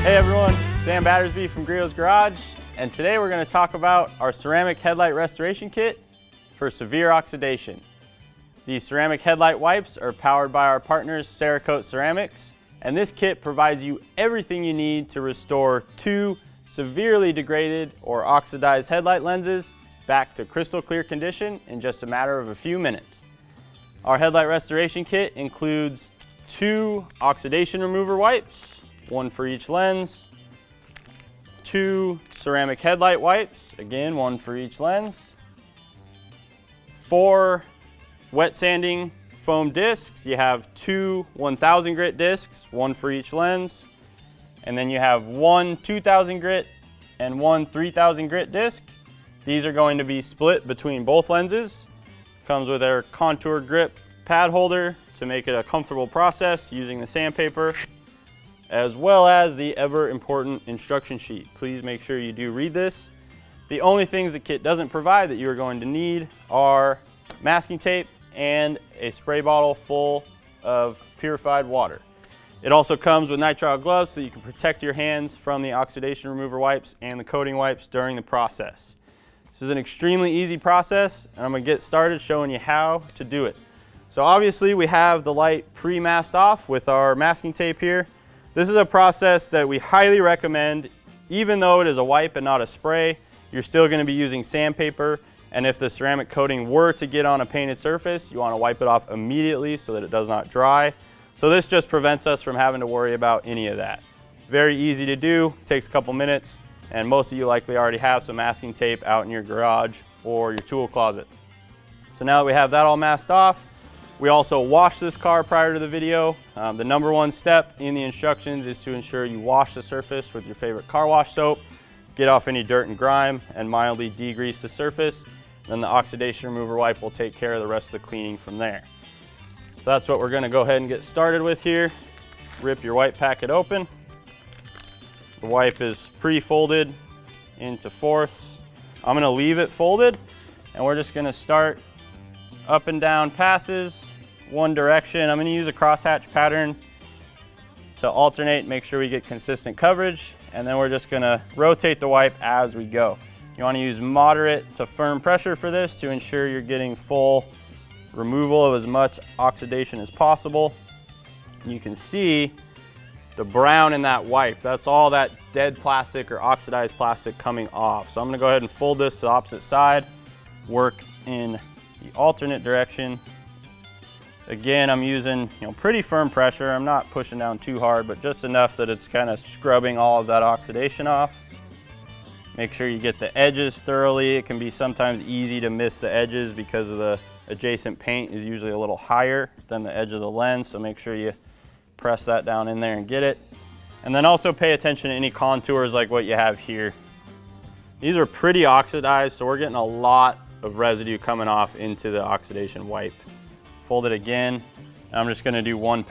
Hey everyone, Sam Battersby from Griot's Garage, and today we're going to talk about our Ceramic Headlight Restoration Kit for severe oxidation. These ceramic headlight wipes are powered by our partners Cerakote Ceramics, and this kit provides you everything you need to restore 2 severely degraded or oxidized headlight lenses back to crystal clear condition in just a matter of a few minutes. Our headlight restoration kit includes 2 oxidation remover wipes, 1 for each lens, 2 ceramic headlight wipes, again 1 for each lens, 4 wet sanding foam discs. You have 2 1000 grit discs, 1 for each lens, and then you have 1 2000 grit and 1 3000 grit disc. These are going to be split between both lenses. Comes with our contour grip pad holder to make it a comfortable process using the sandpaper, as well as the ever important instruction sheet. Please make sure you do read this. The only things the kit doesn't provide that you are going to need are masking tape and a spray bottle full of purified water. It also comes with nitrile gloves so you can protect your hands from the oxidation remover wipes and the coating wipes during the process. This is an extremely easy process, and I'm going to get started showing you how to do it. So obviously we have the light pre-masked off with our masking tape here. This is a process that we highly recommend. Even though it is a wipe and not a spray, you're still going to be using sandpaper, and if the ceramic coating were to get on a painted surface, you want to wipe it off immediately so that it does not dry. So this just prevents us from having to worry about any of that. Very easy to do, takes a couple minutes, and most of you likely already have some masking tape out in your garage or your tool closet. So now that we have that all masked off, we also wash this car prior to the video. The number 1 step in the instructions is to ensure you wash the surface with your favorite car wash soap, get off any dirt and grime, and mildly degrease the surface. Then the oxidation remover wipe will take care of the rest of the cleaning from there. So that's what we're going to go ahead and get started with here. Rip your wipe packet open. The wipe is pre-folded into fourths. I'm going to leave it folded, and we're just going to start up and down passes, one direction. I'm going to use a crosshatch pattern to alternate, make sure we get consistent coverage, and then we're just going to rotate the wipe as we go. You want to use moderate to firm pressure for this to ensure you're getting full removal of as much oxidation as possible. You can see the brown in that wipe. That's all that dead plastic or oxidized plastic coming off. So I'm going to go ahead and fold this to the opposite side, work in the alternate direction. Again, I'm using pretty firm pressure. I'm not pushing down too hard, but just enough that it's kind of scrubbing all of that oxidation off. Make sure you get the edges thoroughly. It can be sometimes easy to miss the edges because of the adjacent paint is usually a little higher than the edge of the lens, so make sure you press that down in there and get it. And then also pay attention to any contours like what you have here. These are pretty oxidized, so we're getting a lot of residue coming off into the oxidation wipe. Fold it again. I'm just going to do one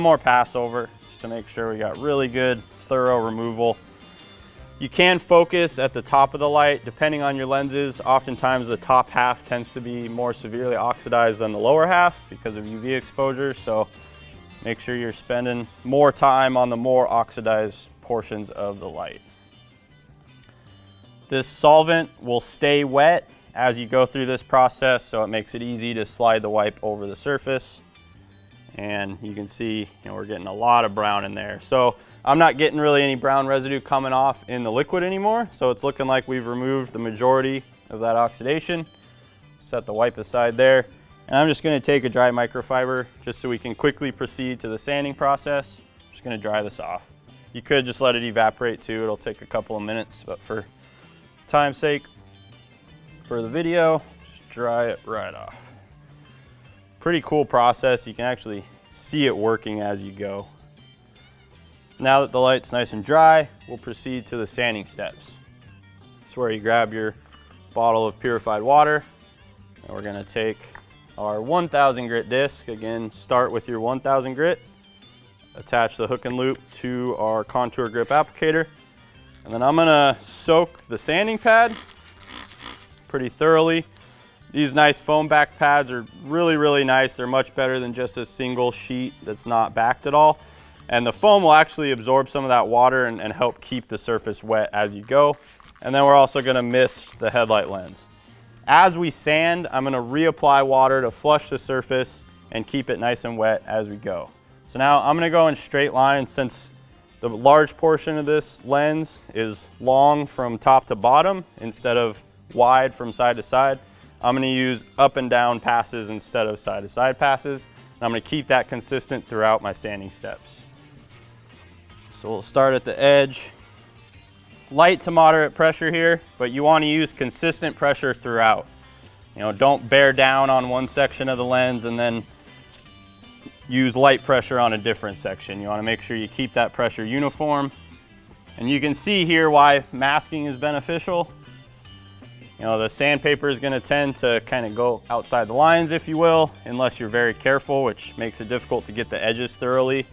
more pass over just to make sure we got really good, thorough removal. You can focus at the top of the light depending on your lenses. Oftentimes the top half tends to be more severely oxidized than the lower half because of UV exposure, so make sure you're spending more time on the more oxidized portions of the light. This solvent will stay wet as you go through this process, so it makes it easy to slide the wipe over the surface. And you can see we're getting a lot of brown in there. So I'm not getting really any brown residue coming off in the liquid anymore, so it's looking like we've removed the majority of that oxidation. Set the wipe aside there, and I'm just going to take a dry microfiber just so we can quickly proceed to the sanding process. I'm just going to dry this off. You could just let it evaporate too. It'll take a couple of minutes, but for time's sake, for the video, just dry it right off. Pretty cool process. You can actually see it working as you go. Now that the light's nice and dry, we'll proceed to the sanding steps. That's where you grab your bottle of purified water, and we're going to take our 1000 grit disc. Again, start with your 1000 grit, attach the hook and loop to our contour grip applicator, and then I'm going to soak the sanding pad pretty thoroughly. These nice foam back pads are really, really nice. They're much better than just a single sheet that's not backed at all. And the foam will actually absorb some of that water and help keep the surface wet as you go. And then we're also gonna mist the headlight lens. As we sand, I'm gonna reapply water to flush the surface and keep it nice and wet as we go. So now I'm gonna go in straight line. Since the large portion of this lens is long from top to bottom instead of wide from side to side, I'm gonna use up and down passes instead of side to side passes. And I'm gonna keep that consistent throughout my sanding steps. So we'll start at the edge. Light to moderate pressure here, but you wanna use consistent pressure throughout. You know, don't bear down on one section of the lens and then use light pressure on a different section. You wanna make sure you keep that pressure uniform. And you can see here why masking is beneficial. You know, the sandpaper is gonna tend to kind of go outside the lines, if you will, unless you're very careful, which makes it difficult to get the edges thoroughly.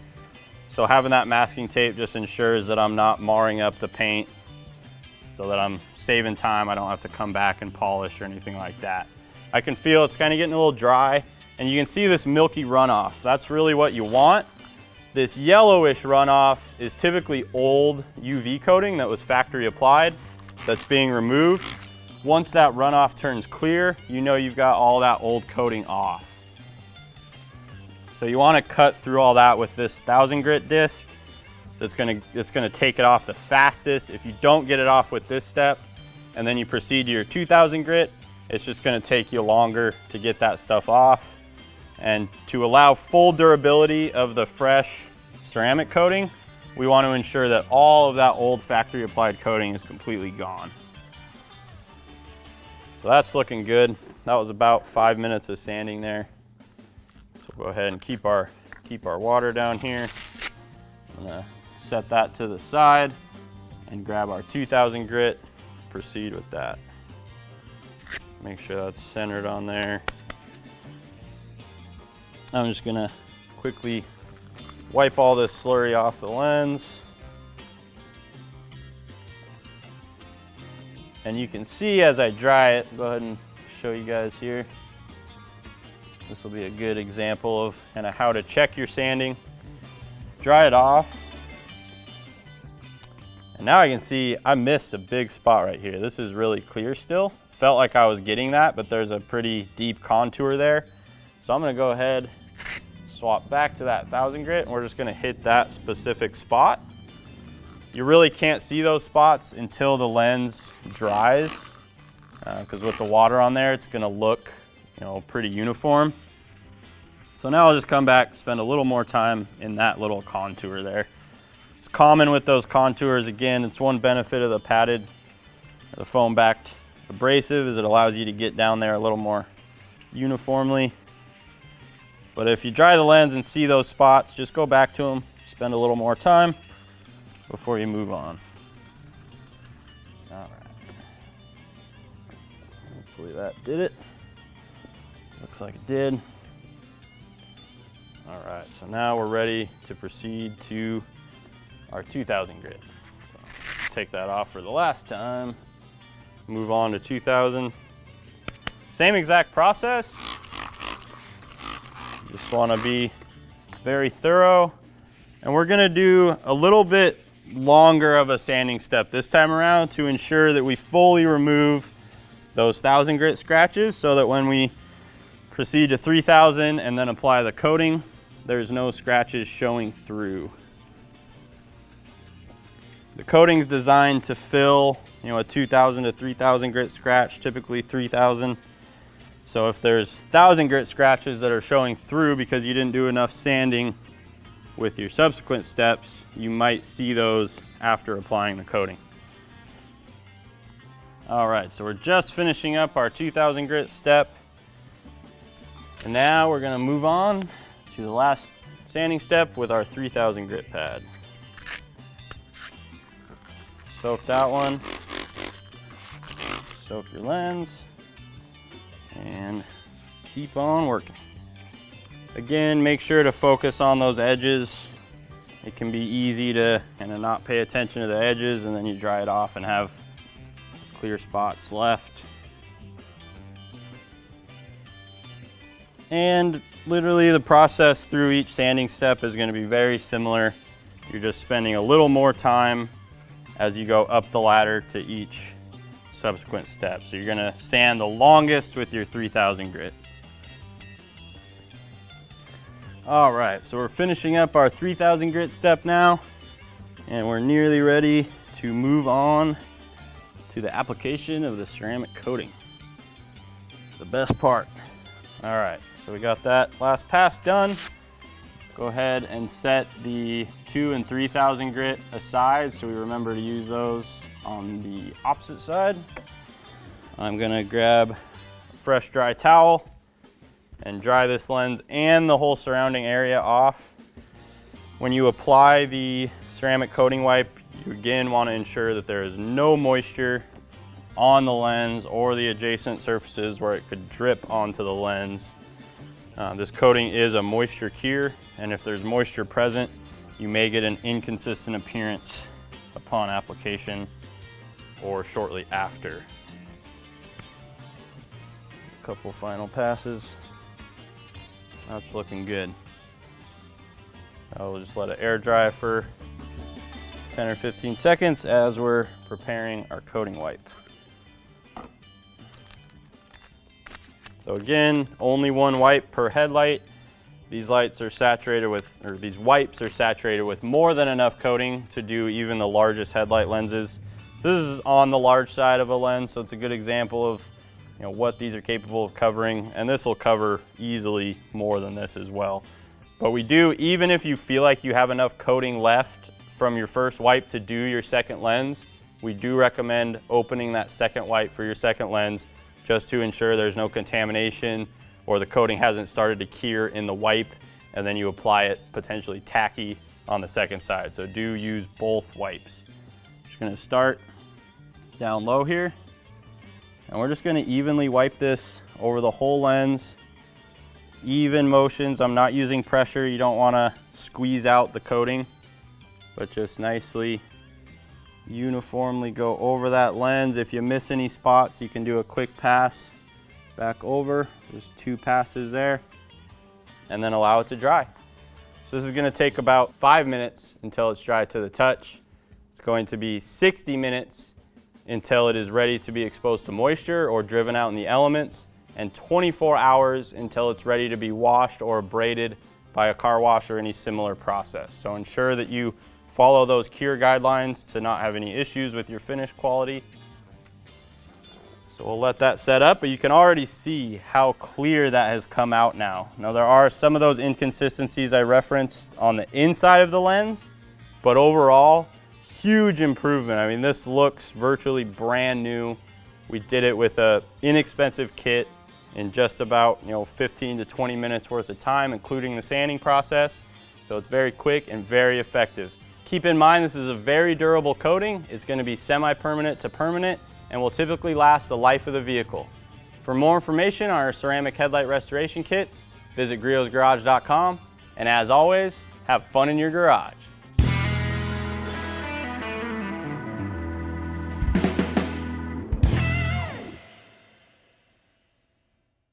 So having that masking tape just ensures that I'm not marring up the paint, so that I'm saving time. I don't have to come back and polish or anything like that. I can feel it's kind of getting a little dry, and you can see this milky runoff. That's really what you want. This yellowish runoff is typically old UV coating that was factory applied that's being removed. Once that runoff turns clear, you know you've got all that old coating off. So you want to cut through all that with this 1000 grit disc. So it's gonna take it off the fastest. If you don't get it off with this step and then you proceed to your 2000 grit, it's just gonna take you longer to get that stuff off. And to allow full durability of the fresh ceramic coating, we want to ensure that all of that old factory applied coating is completely gone. So that's looking good. That was about 5 minutes of sanding there. So we'll go ahead and keep our water down here. I'm gonna set that to the side and grab our 2000 grit, proceed with that. Make sure that's centered on there. I'm just gonna quickly wipe all this slurry off the lens. And you can see as I dry it, go ahead and show you guys here. This will be a good example of kind of how to check your sanding. Dry it off. And now I can see I missed a big spot right here. This is really clear still. Felt like I was getting that, but there's a pretty deep contour there. So I'm gonna go ahead, swap back to that 1000 grit, and we're just gonna hit that specific spot. You really can't see those spots until the lens dries, because with the water on there, it's gonna look, you know, pretty uniform. So now I'll just come back, spend a little more time in that little contour there. It's common with those contours. Again, it's one benefit of the padded, the foam backed abrasive is it allows you to get down there a little more uniformly. But if you dry the lens and see those spots, just go back to them, spend a little more time before you move on. All right. Hopefully that did it. Looks like it did. All right, so now we're ready to proceed to our 2000 grit. So take that off for the last time. Move on to 2000. Same exact process. Just want to be very thorough. And we're going to do a little bit longer of a sanding step this time around to ensure that we fully remove those 1000 grit scratches, so that when we proceed to 3000 and then apply the coating, there's no scratches showing through. The coating's designed to fill, you know, a 2000 to 3000 grit scratch, typically 3000. So if there's 1000 grit scratches that are showing through because you didn't do enough sanding with your subsequent steps, you might see those after applying the coating. All right, so we're just finishing up our 2000 grit step. And now we're gonna move on to the last sanding step with our 3000 grit pad. Soak that one, soak your lens, and keep on working. Again, make sure to focus on those edges. It can be easy to kind of not pay attention to the edges, and then you dry it off and have clear spots left. And literally the process through each sanding step is going to be very similar You're just spending a little more time as you go up the ladder to each subsequent step. So you're gonna sand the longest with your 3000 grit. All right, so we're finishing up our 3000 grit step now, and we're nearly ready to move on to the application of the ceramic coating. The best part. All right, so we got that last pass done. Go ahead and set the 2 and 3000 grit aside so we remember to use those on the opposite side. I'm gonna grab a fresh dry towel and dry this lens and the whole surrounding area off. When you apply the ceramic coating wipe, you again want to ensure that there is no moisture on the lens or the adjacent surfaces where it could drip onto the lens. This coating is a moisture cure, and if there's moisture present, you may get an inconsistent appearance upon application or shortly after. A couple final passes. That's looking good. I'll just let it air dry for 10 or 15 seconds as we're preparing our coating wipe. So again, only one wipe per headlight. These lights are saturated with, or these wipes are saturated with more than enough coating to do even the largest headlight lenses. This is on the large side of a lens, so it's a good example of what these are capable of covering, and this will cover easily more than this as well. But we do, even if you feel like you have enough coating left from your first wipe to do your second lens, we do recommend opening that second wipe for your second lens just to ensure there's no contamination or the coating hasn't started to cure in the wipe, and then you apply it potentially tacky on the second side. So do use both wipes. Just gonna start down low here, and we're just gonna evenly wipe this over the whole lens. Even motions, I'm not using pressure. You don't wanna squeeze out the coating, but just nicely uniformly go over that lens. If you miss any spots, you can do a quick pass back over. There's 2 passes there, and then allow it to dry. So this is gonna take about 5 minutes until it's dry to the touch. It's going to be 60 minutes until it is ready to be exposed to moisture or driven out in the elements, and 24 hours until it's ready to be washed or braided by a car wash or any similar process. So ensure that you follow those cure guidelines to not have any issues with your finish quality. So we'll let that set up, but you can already see how clear that has come out now. Now there are some of those inconsistencies I referenced on the inside of the lens, but overall, huge improvement. I mean, this looks virtually brand new. We did it with an inexpensive kit in just about 15 to 20 minutes worth of time, including the sanding process. So it's very quick and very effective. Keep in mind, this is a very durable coating. It's going to be semi-permanent to permanent and will typically last the life of the vehicle. For more information on our ceramic headlight restoration kits, visit griotsgarage.com, and as always, have fun in your garage.